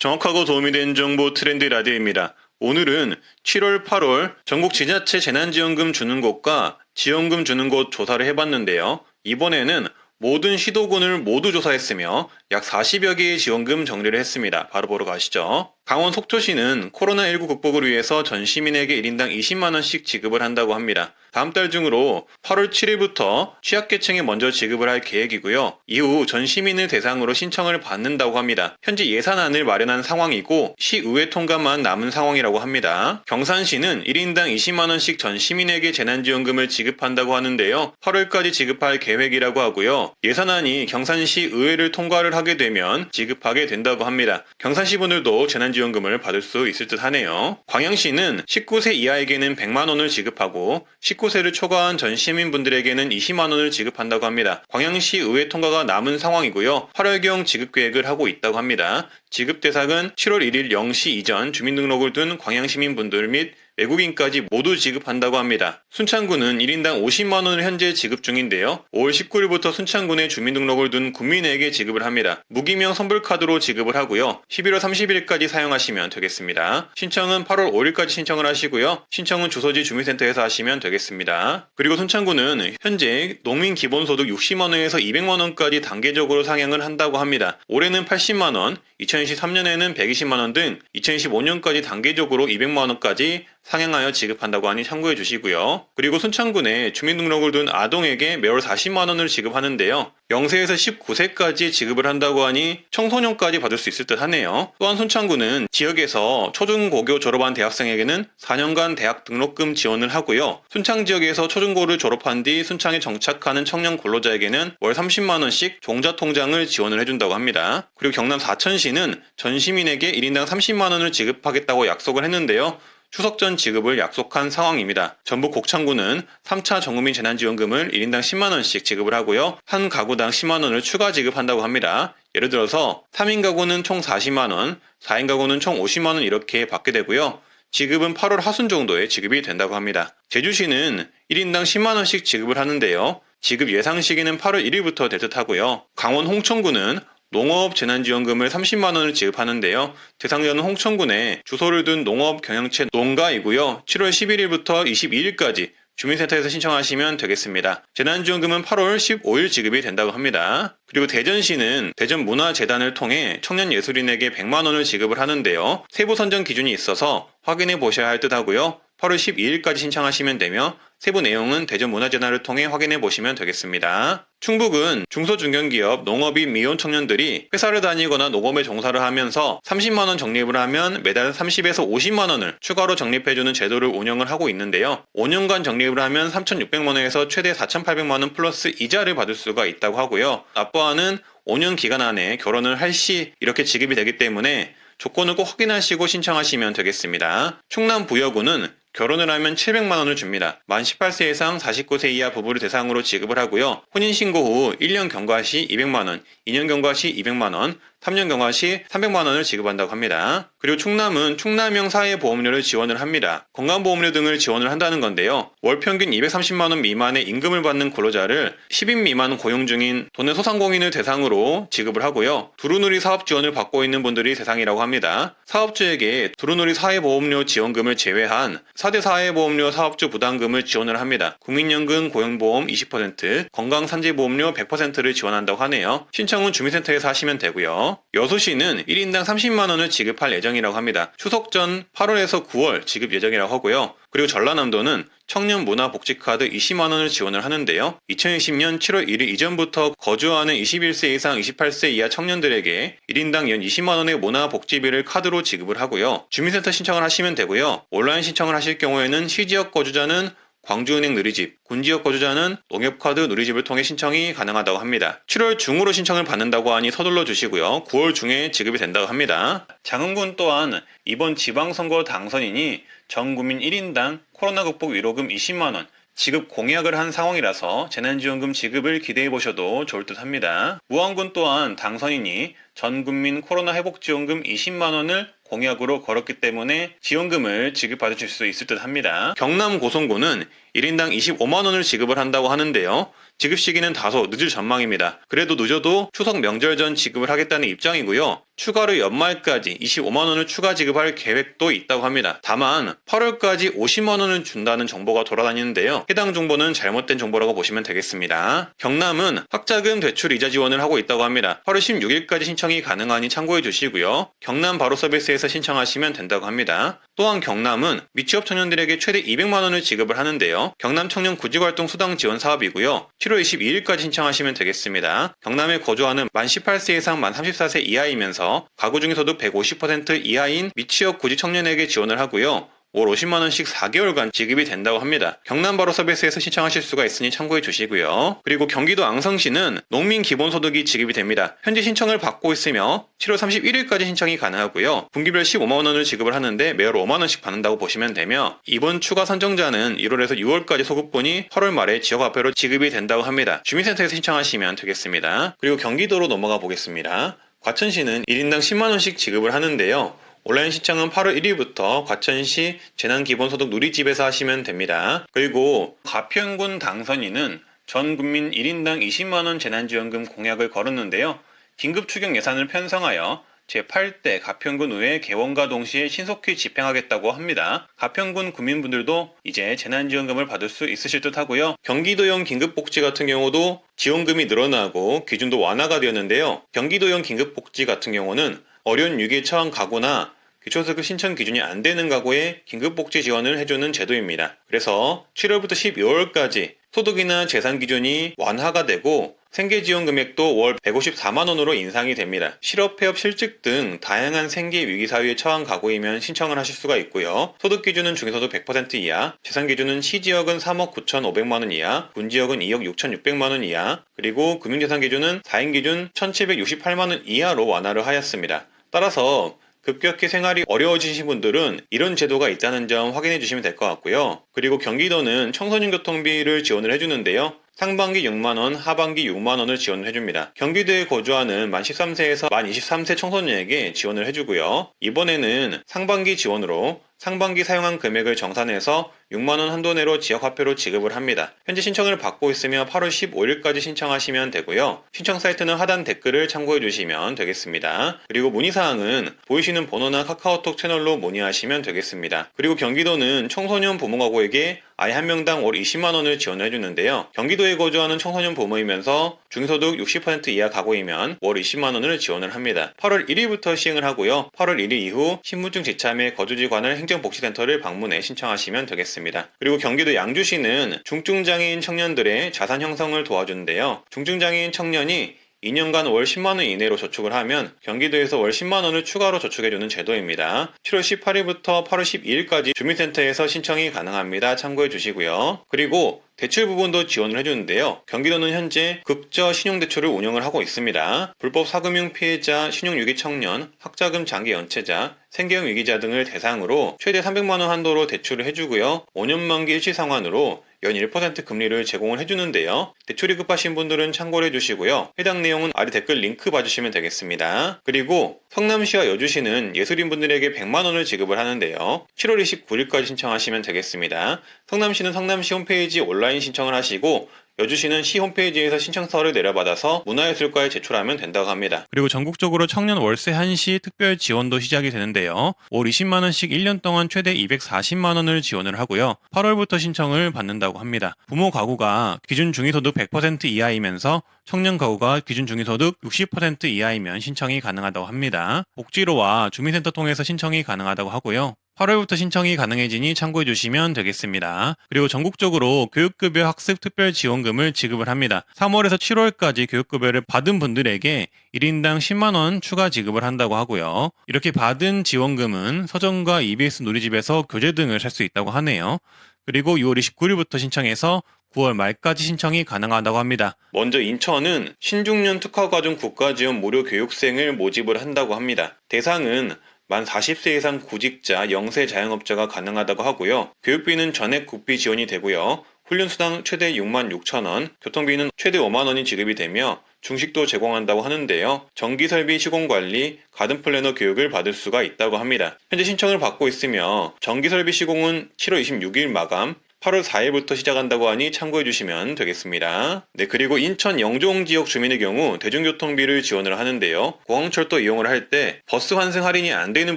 정확하고 도움이 된 정보 트렌드 라디오입니다. 오늘은 7월, 8월 전국 지자체 재난지원금 주는 곳과 지원금 주는 곳 조사를 해봤는데요. 이번에는 모든 시도군을 모두 조사했으며 약 40여 개의 지원금 정리를 했습니다. 바로 보러 가시죠. 강원 속초시는 코로나19 극복을 위해서 전 시민에게 1인당 20만원씩 지급을 한다고 합니다. 다음 달 중으로 8월 7일부터 취약계층에 먼저 지급을 할 계획이고요. 이후 전 시민을 대상으로 신청을 받는다고 합니다. 현재 예산안을 마련한 상황이고 시의회 통과만 남은 상황이라고 합니다. 경산시는 1인당 20만원씩 전 시민에게 재난지원금을 지급한다고 하는데요. 8월까지 지급할 계획이라고 하고요. 예산안이 경산시 의회를 통과를 하게 되면 지급하게 된다고 합니다. 경산시 분들도 재난지원금을 받을 수 있을 듯 하네요. 광양시는 19세 이하에게는 100만원을 지급하고 19세를 초과한 전 시민분들에게는 20만원을 지급한다고 합니다. 광양시 의회 통과가 남은 상황이고요. 8월경 지급 계획을 하고 있다고 합니다. 지급 대상은 7월 1일 0시 이전 주민등록을 둔 광양시민분들 및 외국인까지 모두 지급한다고 합니다. 순창군은 1인당 50만원을 현재 지급 중인데요. 5월 19일부터 순창군에 주민등록을 둔 국민에게 지급을 합니다. 무기명 선불카드로 지급을 하고요. 11월 30일까지 사용하시면 되겠습니다. 신청은 8월 5일까지 신청을 하시고요. 신청은 주소지 주민센터에서 하시면 되겠습니다. 그리고 순창군은 현재 농민기본소득 60만원에서 200만원까지 단계적으로 상향을 한다고 합니다. 올해는 80만원, 2023년에는 120만원 등 2025년까지 단계적으로 200만원까지 상향하여 지급한다고 하니 참고해 주시고요. 그리고 순창군에 주민등록을 둔 아동에게 매월 40만원을 지급하는데요. 0세에서 19세까지 지급을 한다고 하니 청소년까지 받을 수 있을 듯 하네요. 또한 순창군은 지역에서 초중고교 졸업한 대학생에게는 4년간 대학 등록금 지원을 하고요. 순창 지역에서 초중고를 졸업한 뒤 순창에 정착하는 청년 근로자에게는 월 30만원씩 종자통장을 지원을 해준다고 합니다. 그리고 경남 사천시는 전 시민에게 1인당 30만원을 지급하겠다고 약속을 했는데요. 추석 전 지급을 약속한 상황입니다. 전북 곡창구는 3차 전국민 재난지원금을 1인당 10만원씩 지급을 하고요. 한 가구당 10만원을 추가 지급한다고 합니다. 예를 들어서 3인 가구는 총 40만원, 4인 가구는 총 50만원 이렇게 받게 되고요. 지급은 8월 하순 정도에 지급이 된다고 합니다. 제주시는 1인당 10만원씩 지급을 하는데요. 지급 예상 시기는 8월 1일부터 될 듯 하고요. 강원 홍천구는 농업 재난지원금을 30만원을 지급하는데요. 대상자는 홍천군에 주소를 둔 농업 경영체 농가이고요. 7월 11일부터 22일까지 주민센터에서 신청하시면 되겠습니다. 재난지원금은 8월 15일 지급이 된다고 합니다. 그리고 대전시는 대전문화재단을 통해 청년예술인에게 100만원을 지급을 하는데요. 세부 선정 기준이 있어서 확인해 보셔야 할 듯 하고요. 8월 12일까지 신청하시면 되며 세부 내용은 대전문화재단을 통해 확인해 보시면 되겠습니다. 충북은 중소중견기업 농업인 미혼 청년들이 회사를 다니거나 농업에 종사를 하면서 30만원 적립을 하면 매달 30에서 50만원을 추가로 적립해주는 제도를 운영을 하고 있는데요. 5년간 적립을 하면 3,600만원에서 최대 4,800만원 플러스 이자를 받을 수가 있다고 하고요. 납부하는 5년 기간 안에 결혼을 할 시 이렇게 지급이 되기 때문에 조건을 꼭 확인하시고 신청하시면 되겠습니다. 충남 부여구는 결혼을 하면 700만원을 줍니다. 만 18세 이상 49세 이하 부부를 대상으로 지급을 하고요. 혼인신고 후 1년 경과 시 200만원, 2년 경과 시 200만원, 3년 경과 시 300만원을 지급한다고 합니다. 그리고 충남은 충남형 사회보험료를 지원을 합니다. 건강보험료 등을 지원을 한다는 건데요. 월 평균 230만원 미만의 임금을 받는 근로자를 10인 미만 고용 중인 도내 소상공인을 대상으로 지급을 하고요. 두루누리 사업 지원을 받고 있는 분들이 대상이라고 합니다. 사업주에게 두루누리 사회보험료 지원금을 제외한 4대 사회보험료 사업주 부담금을 지원을 합니다. 국민연금 고용보험 20%, 건강산재보험료 100%를 지원한다고 하네요. 신청은 주민센터에서 하시면 되고요. 여수시는 1인당 30만원을 지급할 예정이라고 합니다. 추석 전 8월에서 9월 지급 예정이라고 하고요. 그리고 전라남도는 청년문화복지카드 20만원을 지원을 하는데요. 2020년 7월 1일 이전부터 거주하는 21세 이상 28세 이하 청년들에게 1인당 연 20만원의 문화복지비를 카드로 지급을 하고요. 주민센터 신청을 하시면 되고요. 온라인 신청을 하실 경우에는 시지역 거주자는 광주은행 누리집, 군지역 거주자는 농협카드 누리집을 통해 신청이 가능하다고 합니다. 7월 중으로 신청을 받는다고 하니 서둘러 주시고요. 9월 중에 지급이 된다고 합니다. 장흥군 또한 이번 지방선거 당선인이 전 국민 1인당 코로나 극복 위로금 20만원 지급 공약을 한 상황이라서 재난지원금 지급을 기대해 보셔도 좋을 듯 합니다. 무안군 또한 당선인이 전 국민 코로나 회복지원금 20만원을 공약으로 걸었기 때문에 지원금을 지급받으실 수 있을 듯 합니다. 경남 고성군은 1인당 25만원을 지급을 한다고 하는데요. 지급 시기는 다소 늦을 전망입니다. 그래도 늦어도 추석 명절 전 지급을 하겠다는 입장이고요. 추가로 연말까지 25만원을 추가 지급할 계획도 있다고 합니다. 다만 8월까지 50만원을 준다는 정보가 돌아다니는데요. 해당 정보는 잘못된 정보라고 보시면 되겠습니다. 경남은 학자금 대출 이자 지원을 하고 있다고 합니다. 8월 16일까지 신청이 가능하니 참고해 주시고요. 경남 바로 서비스에서 신청하시면 된다고 합니다. 또한 경남은 미취업 청년들에게 최대 200만원을 지급을 하는데요. 경남 청년 구직활동 수당 지원 사업이고요. 7월 22일까지 신청하시면 되겠습니다. 경남에 거주하는 만 18세 이상 만 34세 이하이면서 가구 중에서도 150% 이하인 미취업 구직 청년에게 지원을 하고요. 월 50만원씩 4개월간 지급이 된다고 합니다. 경남 바로 서비스에서 신청하실 수가 있으니 참고해 주시고요. 그리고 경기도 앙성시는 농민 기본소득이 지급이 됩니다. 현재 신청을 받고 있으며 7월 31일까지 신청이 가능하고요. 분기별 15만원을 지급을 하는데 매월 5만원씩 받는다고 보시면 되며 이번 추가 선정자는 1월에서 6월까지 소급분이 8월 말에 지역화폐로 지급이 된다고 합니다. 주민센터에서 신청하시면 되겠습니다. 그리고 경기도로 넘어가 보겠습니다. 과천시는 1인당 10만원씩 지급을 하는데요. 온라인 신청은 8월 1일부터 과천시 재난기본소득 누리집에서 하시면 됩니다. 그리고 가평군 당선인은 전 국민 1인당 20만원 재난지원금 공약을 걸었는데요. 긴급 추경 예산을 편성하여 제8대 가평군 의회 개원과 동시에 신속히 집행하겠다고 합니다. 가평군 구민분들도 이제 재난지원금을 받을 수 있으실 듯 하고요. 경기도형 긴급복지 같은 경우도 지원금이 늘어나고 기준도 완화가 되었는데요. 경기도형 긴급복지 같은 경우는 어려운 위기에 처한 가구나 기초소득 신청 기준이 안 되는 가구에 긴급복지 지원을 해주는 제도입니다. 그래서 7월부터 12월까지 소득이나 재산 기준이 완화가 되고 생계지원 금액도 월 154만원으로 인상이 됩니다. 실업, 폐업, 실직 등 다양한 생계 위기 사유에 처한 가구이면 신청을 하실 수가 있고요. 소득 기준은 중위소득 100% 이하, 재산 기준은 시지역은 3억 9,500만원 이하, 군지역은 2억 6,600만원 이하, 그리고 금융재산 기준은 4인 기준 1,768만원 이하로 완화를 하였습니다. 따라서 급격히 생활이 어려워지신 분들은 이런 제도가 있다는 점 확인해 주시면 될 것 같고요. 그리고 경기도는 청소년 교통비를 지원을 해주는데요. 상반기 6만원, 하반기 6만원을 지원을 해줍니다. 경기도에 거주하는 만 13세에서 만 23세 청소년에게 지원을 해주고요. 이번에는 상반기 지원으로 상반기 사용한 금액을 정산해서 6만원 한도 내로 지역화폐로 지급을 합니다. 현재 신청을 받고 있으며 8월 15일까지 신청하시면 되고요. 신청 사이트는 하단 댓글을 참고해 주시면 되겠습니다. 그리고 문의사항은 보이시는 번호나 카카오톡 채널로 문의하시면 되겠습니다. 그리고 경기도는 청소년 부모 가구에게 아이 한 명당 월 20만원을 지원을 해주는데요. 경기도에 거주하는 청소년 부모이면서 중소득 60% 이하 가구이면 월 20만원을 지원을 합니다. 8월 1일부터 시행을 하고요. 8월 1일 이후 신분증 지참에 거주지 관할 행정복지센터를 방문해 신청하시면 되겠습니다. 그리고 경기도 양주시는 중증장애인 청년들의 자산 형성을 도와주는데요. 중증장애인 청년이 2년간 월 10만원 이내로 저축을 하면 경기도에서 월 10만원을 추가로 저축해주는 제도입니다. 7월 18일부터 8월 12일까지 주민센터에서 신청이 가능합니다. 참고해 주시고요. 그리고 대출 부분도 지원을 해주는데요. 경기도는 현재 극저 신용대출을 운영을 하고 있습니다. 불법 사금융 피해자, 신용유기 청년, 학자금 장기 연체자, 생계형 위기자 등을 대상으로 최대 300만원 한도로 대출을 해주고요. 5년 만기 일시상환으로 연 1% 금리를 제공을 해주는데요. 대출이 급하신 분들은 참고를 해주시고요. 해당 내용은 아래 댓글 링크 봐주시면 되겠습니다. 그리고 성남시와 여주시는 예술인분들에게 100만원을 지급을 하는데요. 7월 29일까지 신청하시면 되겠습니다. 성남시는 성남시 홈페이지 온라인 신청을 하시고 여주시는 시 홈페이지에서 신청서를 내려받아서 문화예술과에 제출하면 된다고 합니다. 그리고 전국적으로 청년 월세 한시 특별 지원도 시작이 되는데요. 월 20만원씩 1년 동안 최대 240만원을 지원을 하고요. 8월부터 신청을 받는다고 합니다. 부모 가구가 기준 중위소득 100% 이하이면서 청년 가구가 기준 중위소득 60% 이하이면 신청이 가능하다고 합니다. 복지로와 주민센터 통해서 신청이 가능하다고 하고요. 8월부터 신청이 가능해지니 참고해 주시면 되겠습니다. 그리고 전국적으로 교육급여 학습 특별지원금을 지급을 합니다. 3월에서 7월까지 교육급여를 받은 분들에게 1인당 10만원 추가 지급을 한다고 하고요. 이렇게 받은 지원금은 서점과 EBS 누리집에서 교재 등을 살 수 있다고 하네요. 그리고 6월 29일부터 신청해서 9월 말까지 신청이 가능하다고 합니다. 먼저 인천은 신중년 특화과정 국가지원 무료 교육생을 모집을 한다고 합니다. 대상은 만 40세 이상 구직자, 영세 자영업자가 가능하다고 하고요. 교육비는 전액 국비 지원이 되고요. 훈련수당 최대 6만 6천원, 교통비는 최대 5만원이 지급이 되며 중식도 제공한다고 하는데요. 전기설비 시공관리, 가든플래너 교육을 받을 수가 있다고 합니다. 현재 신청을 받고 있으며 전기설비 시공은 7월 26일 마감, 8월 4일부터 시작한다고 하니 참고해 주시면 되겠습니다. 네, 그리고 인천 영종 지역 주민의 경우 대중교통비를 지원을 하는데요. 공항철도 이용을 할 때 버스 환승 할인이 안 되는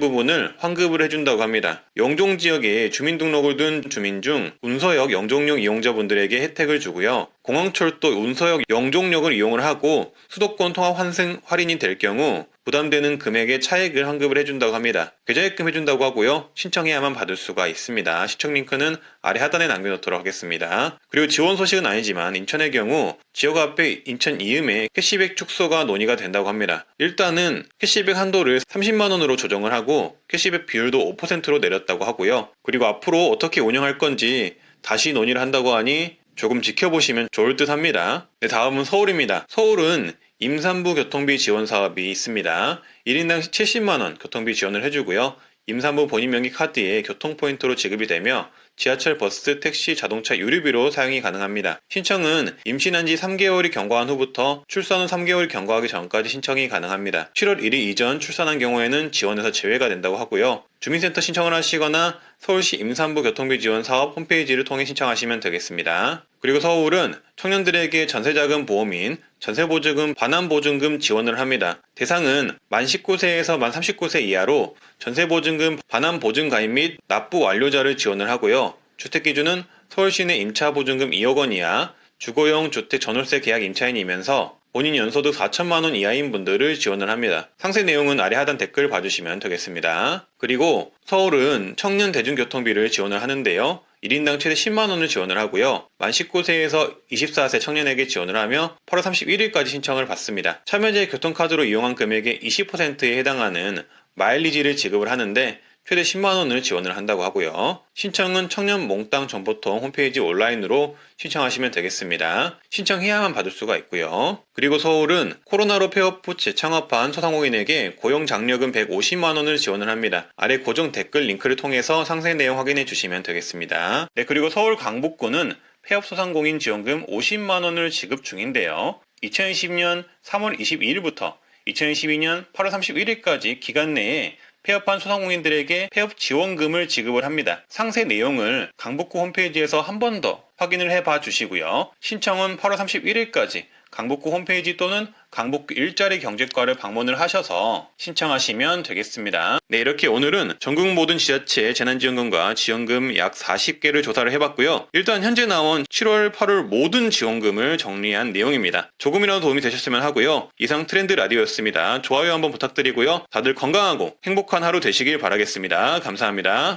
부분을 환급을 해준다고 합니다. 영종 지역에 주민등록을 둔 주민 중 운서역 영종역 이용자분들에게 혜택을 주고요. 공항철도 운서역 영종역을 이용을 하고 수도권 통합 환승 할인이 될 경우 부담되는 금액의 차액을 환급을 해준다고 합니다. 계좌입금 해준다고 하고요. 신청해야만 받을 수가 있습니다. 시청 링크는 아래 하단에 남겨놓도록 하겠습니다. 그리고 지원 소식은 아니지만 인천의 경우 지역 앞에 인천 이음에 캐시백 축소가 논의가 된다고 합니다. 일단은 캐시백 한도를 30만원으로 조정을 하고 캐시백 비율도 5%로 내렸다고 하고요. 그리고 앞으로 어떻게 운영할 건지 다시 논의를 한다고 하니 조금 지켜보시면 좋을 듯 합니다. 네, 다음은 서울입니다. 서울은 임산부 교통비 지원 사업이 있습니다. 1인당 70만원 교통비 지원을 해주고요. 임산부 본인 명의 카드에 교통포인트로 지급이 되며 지하철, 버스, 택시, 자동차 유류비로 사용이 가능합니다. 신청은 임신한 지 3개월이 경과한 후부터 출산 후 3개월이 경과하기 전까지 신청이 가능합니다. 7월 1일 이전 출산한 경우에는 지원에서 제외가 된다고 하고요. 주민센터 신청을 하시거나 서울시 임산부 교통비 지원 사업 홈페이지를 통해 신청하시면 되겠습니다. 그리고 서울은 청년들에게 전세자금 보험인 전세보증금 반환보증금 지원을 합니다. 대상은 만 19세에서 만 39세 이하로 전세보증금 반환보증 가입 및 납부 완료자를 지원을 하고요. 주택기준은 서울시 내 임차보증금 2억 원 이하, 주거용 주택 전월세 계약 임차인이면서 본인 연소득 4천만원 이하인 분들을 지원을 합니다. 상세 내용은 아래 하단 댓글 봐주시면 되겠습니다. 그리고 서울은 청년 대중교통비를 지원을 하는데요. 1인당 최대 10만원을 지원을 하고요. 만 19세에서 24세 청년에게 지원을 하며 8월 31일까지 신청을 받습니다. 참여자의 교통카드로 이용한 금액의 20%에 해당하는 마일리지를 지급을 하는데 최대 10만원을 지원을 한다고 하고요. 신청은 청년 몽땅 정보통 홈페이지 온라인으로 신청하시면 되겠습니다. 신청해야만 받을 수가 있고요. 그리고 서울은 코로나로 폐업 후 재창업한 소상공인에게 고용장려금 150만원을 지원을 합니다. 아래 고정 댓글 링크를 통해서 상세 내용 확인해 주시면 되겠습니다. 네, 그리고 서울 강북구는 폐업 소상공인 지원금 50만원을 지급 중인데요. 2020년 3월 22일부터 2022년 8월 31일까지 기간 내에 폐업한 소상공인들에게 폐업 지원금을 지급을 합니다. 상세 내용을 강북구 홈페이지에서 한 번 더 확인을 해봐 주시고요. 신청은 8월 31일까지 강북구 홈페이지 또는 강북구 일자리 경제과를 방문을 하셔서 신청하시면 되겠습니다. 네, 이렇게 오늘은 전국 모든 지자체 재난지원금과 지원금 약 40개를 조사를 해봤고요. 일단 현재 나온 7월, 8월 모든 지원금을 정리한 내용입니다. 조금이라도 도움이 되셨으면 하고요. 이상 트렌드 라디오였습니다. 좋아요 한번 부탁드리고요. 다들 건강하고 행복한 하루 되시길 바라겠습니다. 감사합니다.